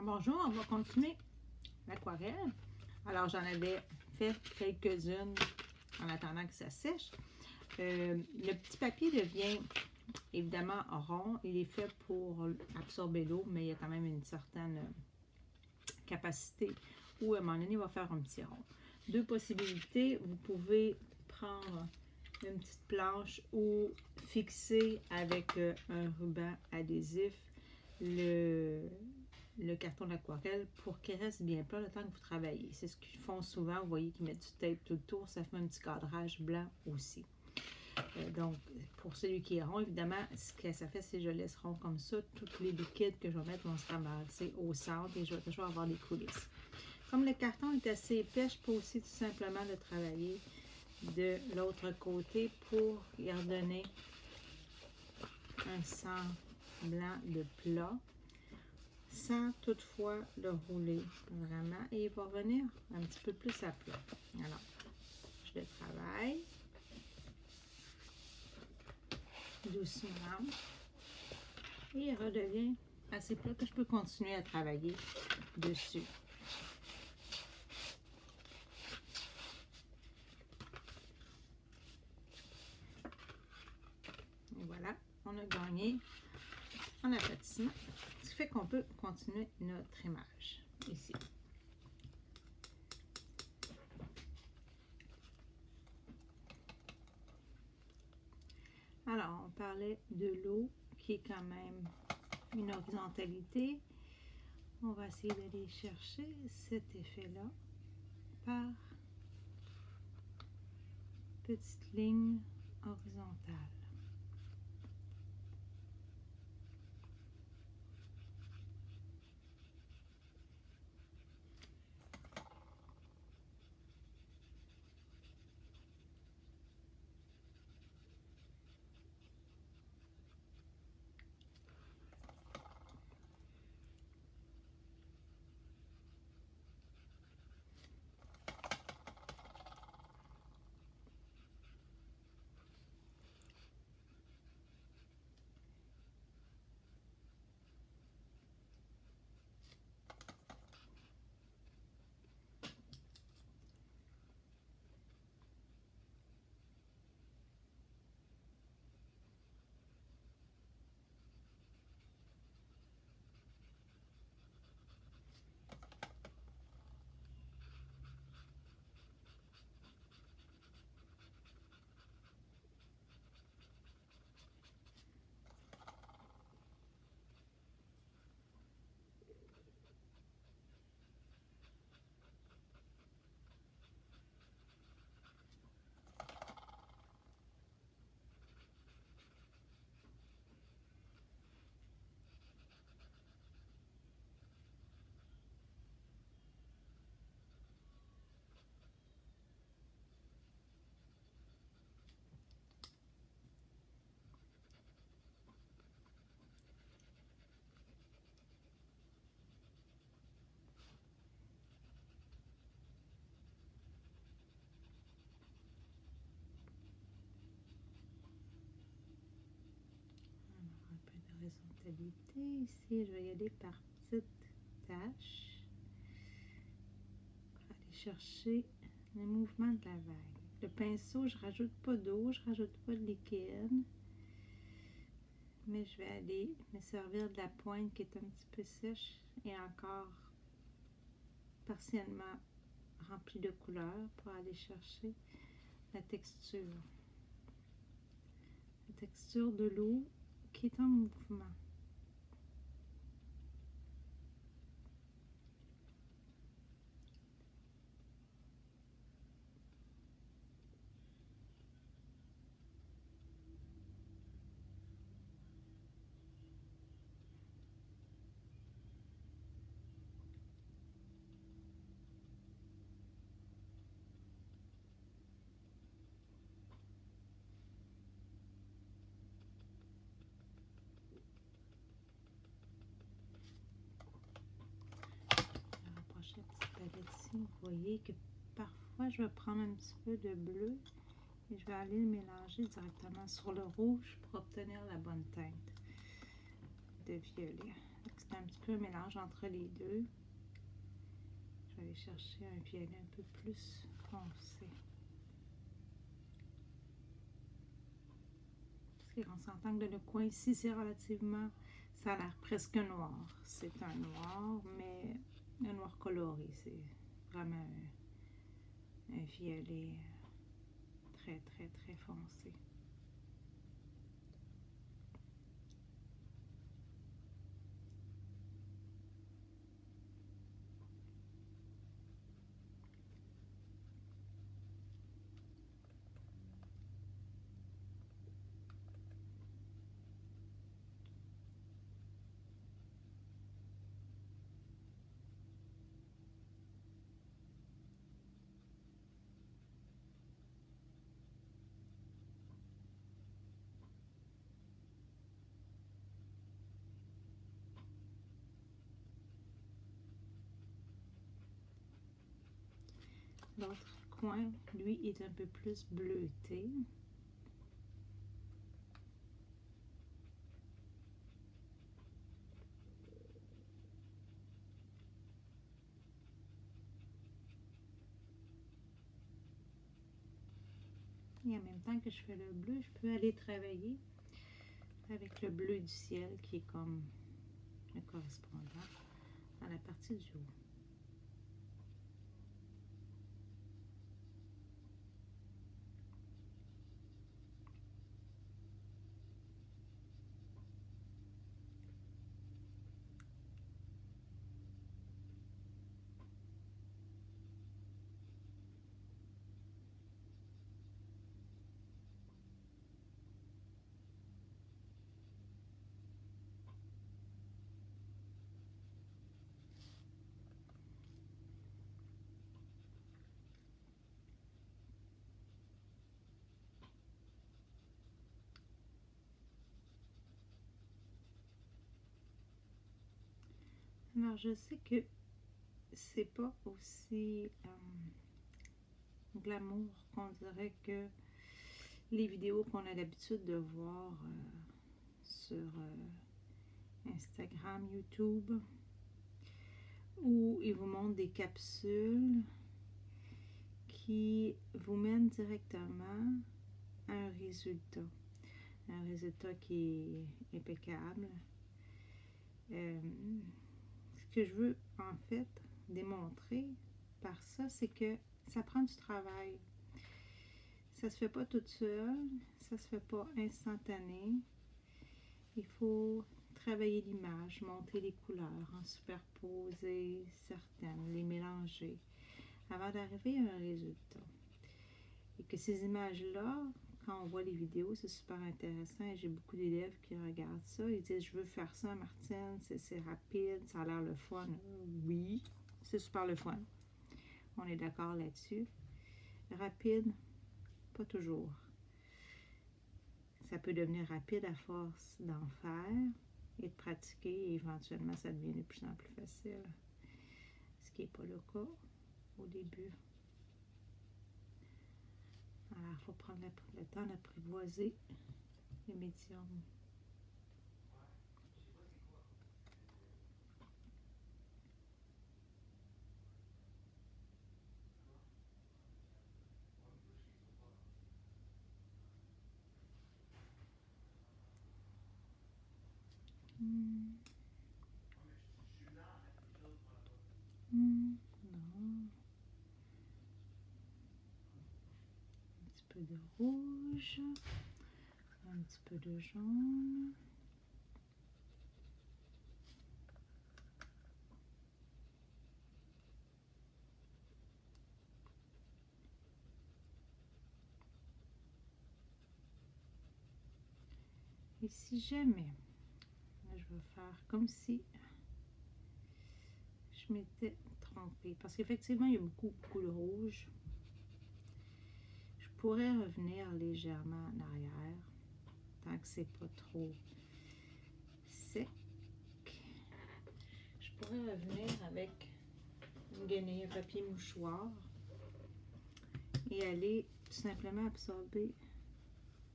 Bonjour, on va continuer l'aquarelle. Alors, j'en avais fait quelques-unes en attendant que ça sèche. Le petit papier devient évidemment rond. Il est fait pour absorber l'eau, mais il y a quand même une certaine capacité où à un moment donné, il va faire un petit rond. Deux possibilités, vous pouvez prendre une petite planche ou fixer avec un ruban adhésif le carton d'aquarelle pour qu'il reste bien plat le temps que vous travaillez. C'est ce qu'ils font souvent. Vous voyez qu'ils mettent du tape tout autour. Ça fait un petit cadrage blanc aussi. Donc, pour celui qui est rond, évidemment, ce que ça fait, c'est que je laisse rond comme ça. Tous les liquides que je vais mettre vont se ramasser au centre et je vais toujours avoir des coulisses. Comme le carton est assez épais, je peux aussi tout simplement le travailler de l'autre côté pour y redonner un semblant de plat sans toutefois le rouler vraiment et il va revenir un petit peu plus à plat. Alors, je le travaille doucement et il redevient assez plat que je peux continuer à travailler dessus. Et voilà, on a gagné en aplatissement, ce qui fait qu'on peut continuer notre image ici. Alors, on parlait de l'eau qui est quand même une horizontalité. On va essayer d'aller chercher cet effet-là par petite ligne horizontale. Horizontalité. Ici, je vais y aller par petites taches pour aller chercher le mouvement de la vague. Le pinceau, je rajoute pas d'eau, je rajoute pas de liquide, mais je vais aller me servir de la pointe qui est un petit peu sèche et encore partiellement remplie de couleurs pour aller chercher la texture de l'eau qui est en mouvement. Petite palette ici, vous voyez que parfois je vais prendre un petit peu de bleu et je vais aller le mélanger directement sur le rouge pour obtenir la bonne teinte de violet. C'est un petit peu un mélange entre les deux. Je vais aller chercher un violet un peu plus foncé. Parce qu'on s'entend que le coin ici, c'est relativement... Ça a l'air presque noir. C'est un noir, mais un noir coloré. C'est vraiment un violet très, très, très foncé. L'autre coin, lui, est un peu plus bleuté. Et en même temps que je fais le bleu, je peux aller travailler avec le bleu du ciel qui est comme le correspondant à la partie du haut. Alors, je sais que c'est pas aussi glamour qu'on dirait que les vidéos qu'on a l'habitude de voir sur Instagram, YouTube, où ils vous montrent des capsules qui vous mènent directement à un résultat qui est impeccable. Ce que je veux en fait démontrer par ça, c'est que ça prend du travail. Ça se fait pas toute seule, ça se fait pas instantané. Il faut travailler l'image, monter les couleurs, en superposer certaines, les mélanger, avant d'arriver à un résultat. Et que ces images-là, quand on voit les vidéos, c'est super intéressant. Et j'ai beaucoup d'élèves qui regardent ça. Ils disent, je veux faire ça, Martine, c'est rapide, ça a l'air le fun. Oui, c'est super le fun. On est d'accord là-dessus. Rapide, pas toujours. Ça peut devenir rapide à force d'en faire et de pratiquer. Et éventuellement, ça devient de plus en plus facile. Ce qui n'est pas le cas au début. Alors, il faut prendre le temps d'apprivoiser le médium. Non. Un petit peu de rouge, un petit peu de jaune. Et si jamais, là, je vais faire comme si je m'étais trompée, parce qu'effectivement, il y a beaucoup de rouge. Je pourrais revenir légèrement en arrière, tant que c'est pas trop sec. Je pourrais revenir avec une guenille, un papier mouchoir et aller tout simplement absorber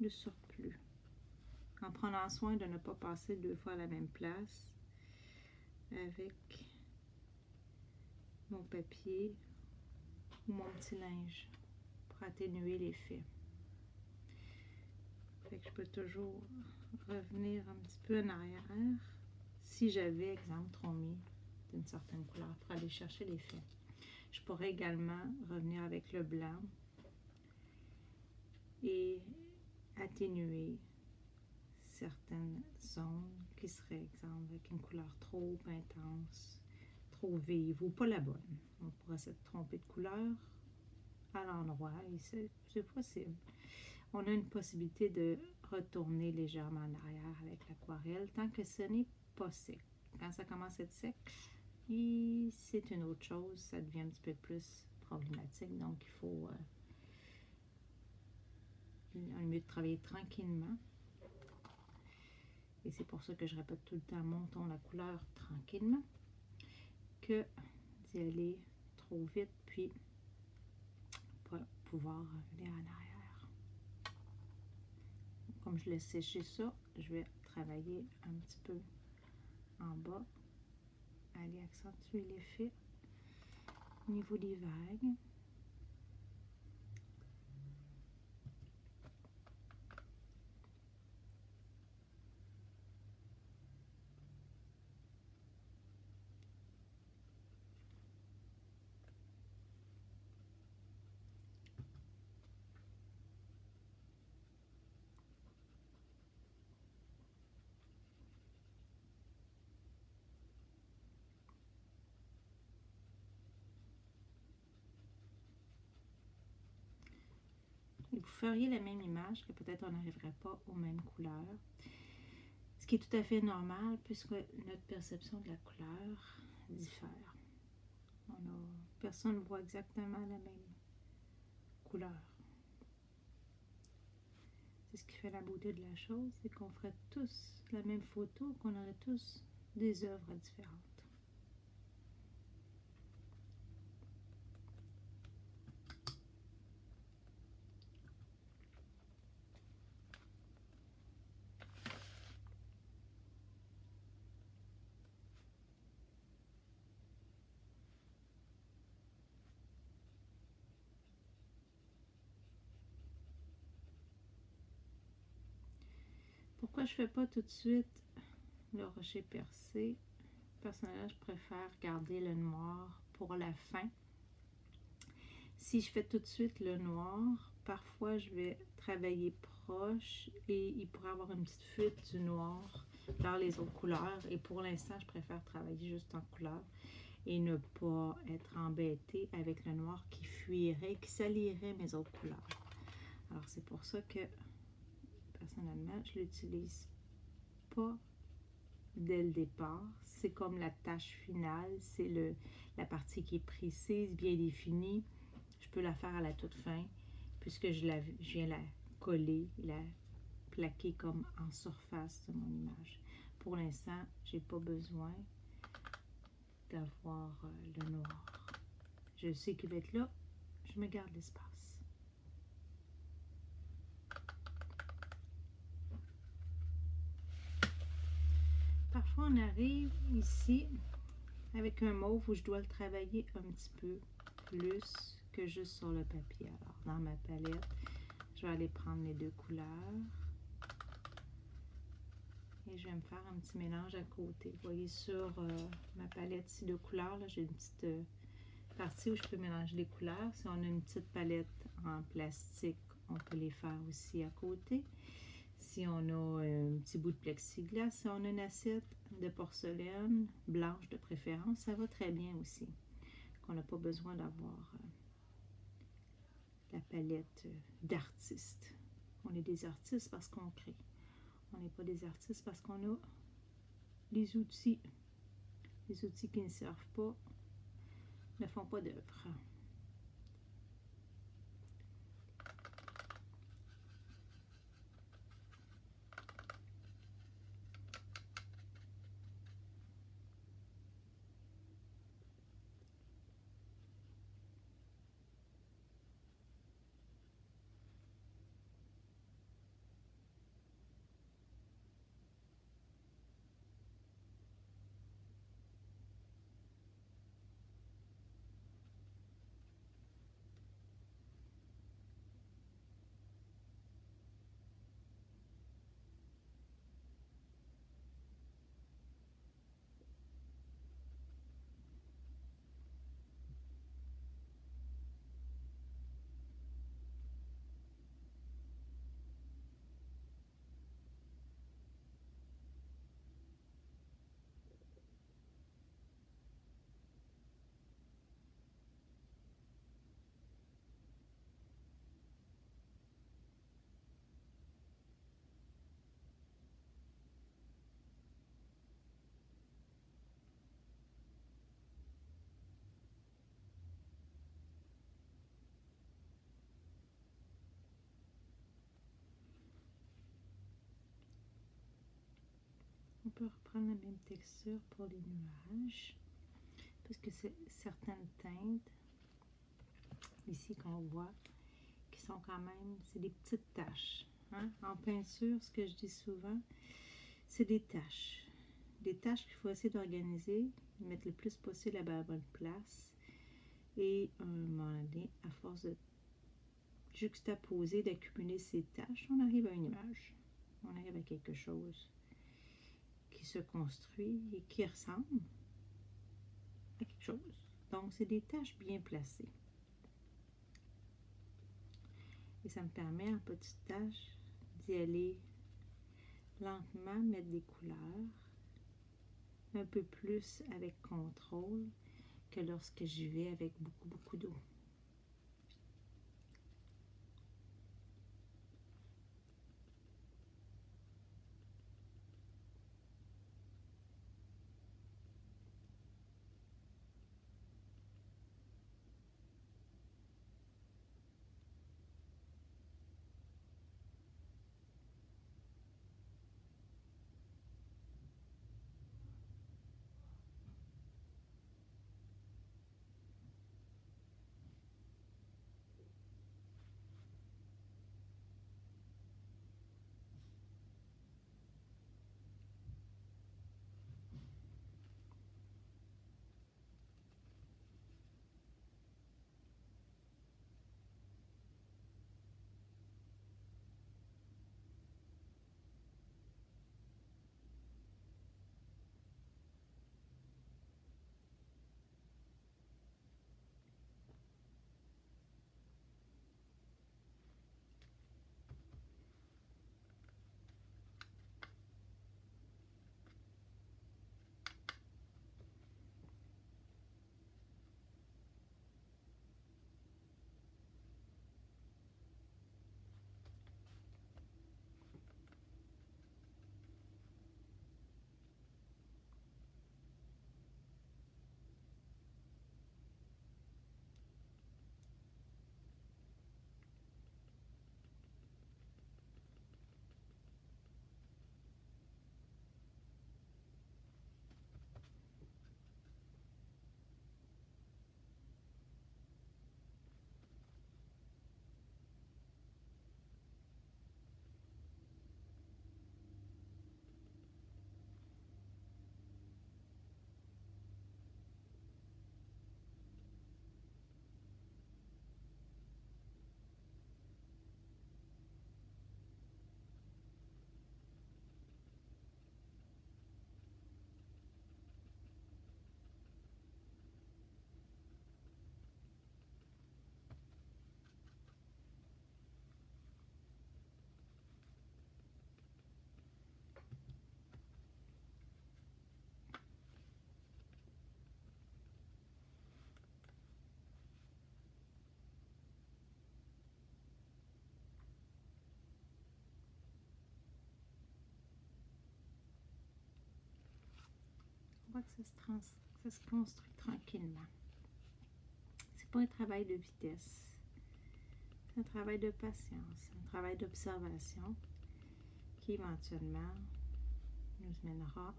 le surplus, en prenant soin de ne pas passer 2 fois à la même place, avec mon papier ou mon petit linge pour atténuer l'effet. Fait que je peux toujours revenir un petit peu en arrière si j'avais, exemple, trop mis d'une certaine couleur pour aller chercher l'effet. Je pourrais également revenir avec le blanc et atténuer certaines zones qui seraient, exemple, avec une couleur trop intense, trop vive ou pas la bonne. On pourrait se tromper de couleur à l'endroit et c'est possible. On a une possibilité de retourner légèrement en arrière avec l'aquarelle tant que ce n'est pas sec. Quand ça commence à être sec, c'est une autre chose, ça devient un petit peu plus problématique, donc il faut mieux de travailler tranquillement. Et c'est pour ça que je répète tout le temps, montons la couleur tranquillement, que d'y aller trop vite, puis pas pouvoir revenir en arrière. Comme je laisse sécher ça, je vais travailler un petit peu en bas, aller accentuer l'effet au niveau des vagues. Et vous feriez la même image, que peut-être on n'arriverait pas aux mêmes couleurs. Ce qui est tout à fait normal puisque notre perception de la couleur diffère. Personne ne voit exactement la même couleur. C'est ce qui fait la beauté de la chose, c'est qu'on ferait tous la même photo, qu'on aurait tous des œuvres différentes. Pourquoi je ne fais pas tout de suite le rocher percé? Personnellement, je préfère garder le noir pour la fin. Si je fais tout de suite le noir, parfois je vais travailler proche et il pourrait avoir une petite fuite du noir vers les autres couleurs. Et pour l'instant, je préfère travailler juste en couleur et ne pas être embêtée avec le noir qui fuirait, qui salirait mes autres couleurs. Alors c'est pour ça que personnellement, je l'utilise pas dès le départ. C'est comme la tâche finale, c'est la partie qui est précise, bien définie. Je peux la faire à la toute fin, puisque je viens la coller, la plaquer comme en surface de mon image. Pour l'instant, j'ai pas besoin d'avoir le noir. Je sais qu'il va être là, je me garde l'espace. Parfois, on arrive ici avec un mauve où je dois le travailler un petit peu plus que juste sur le papier. Alors, dans ma palette, je vais aller prendre les deux couleurs et je vais me faire un petit mélange à côté. Vous voyez sur ma palette ici de couleurs, j'ai une petite partie où je peux mélanger les couleurs. Si on a une petite palette en plastique, on peut les faire aussi à côté. Si on a un petit bout de plexiglas, si on a une assiette de porcelaine, blanche de préférence, ça va très bien aussi. On n'a pas besoin d'avoir la palette d'artiste. On est des artistes parce qu'on crée. On n'est pas des artistes parce qu'on a les outils. Les outils qui ne servent pas ne font pas d'œuvre. peut reprendre la même texture pour les nuages, parce que c'est certaines teintes ici qu'on voit qui sont quand même, c'est des petites taches. Hein? En peinture, ce que je dis souvent, c'est des taches. Des tâches qu'il faut essayer d'organiser, mettre le plus possible à la bonne place. Et à un moment donné, à force de juxtaposer, d'accumuler ces tâches, on arrive à une image. On arrive à quelque chose qui se construit et qui ressemble à quelque chose. Donc, c'est des tâches bien placées. Et ça me permet, en petites tâches, d'y aller lentement, mettre des couleurs, un peu plus avec contrôle que lorsque j'y vais avec beaucoup d'eau. On voit que ça se construit tranquillement. C'est pas un travail de vitesse. C'est un travail de patience, un travail d'observation qui éventuellement nous mènera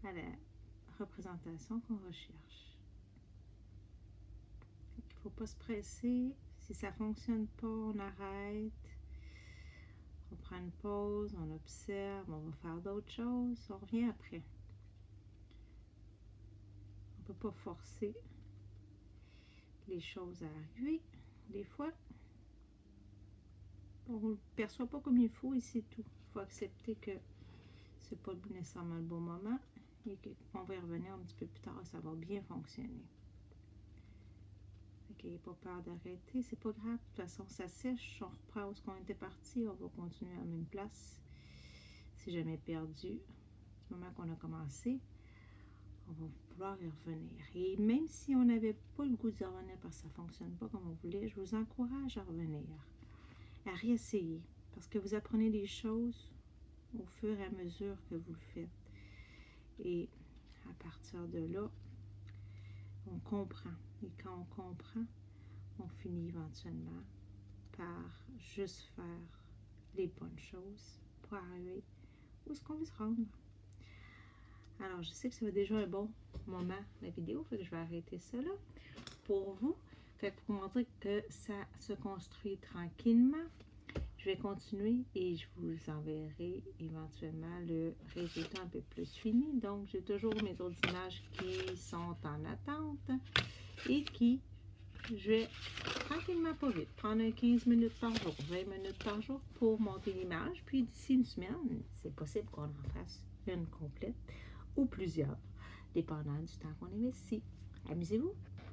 à la représentation qu'on recherche. Il ne faut pas se presser. Si ça ne fonctionne pas, on arrête. On prend une pause, on observe, on va faire d'autres choses, on revient après. On ne peut pas forcer les choses à arriver. Des fois, on ne le perçoit pas comme il faut et c'est tout. Il faut accepter que c'est pas nécessairement le bon moment et qu'on va y revenir un petit peu plus tard et ça va bien fonctionner. N'ayez pas peur d'arrêter, c'est pas grave, de toute façon ça sèche, on reprend où est-ce qu'on était parti, on va continuer à la même place. C'est jamais perdu. Du moment qu'on a commencé, on va vouloir y revenir. Et même si on n'avait pas le goût d'y revenir parce que ça ne fonctionne pas comme on voulait, je vous encourage à revenir, à réessayer, parce que vous apprenez des choses au fur et à mesure que vous le faites. Et à partir de là, on comprend. Et quand on comprend, on finit éventuellement par juste faire les bonnes choses pour arriver où est-ce qu'on veut se rendre. Alors, je sais que ça fait déjà un bon moment, la vidéo, fait que je vais arrêter ça là pour vous. Fait que pour montrer que ça se construit tranquillement, je vais continuer et je vous enverrai éventuellement le résultat un peu plus fini. Donc, j'ai toujours mes autres images qui sont en attente et qui, je vais tranquillement pas vite, prendre 15 minutes par jour, 20 minutes par jour pour monter l'image. Puis d'ici une semaine, c'est possible qu'on en fasse une complète ou plusieurs, dépendant du temps qu'on investit. Amusez-vous!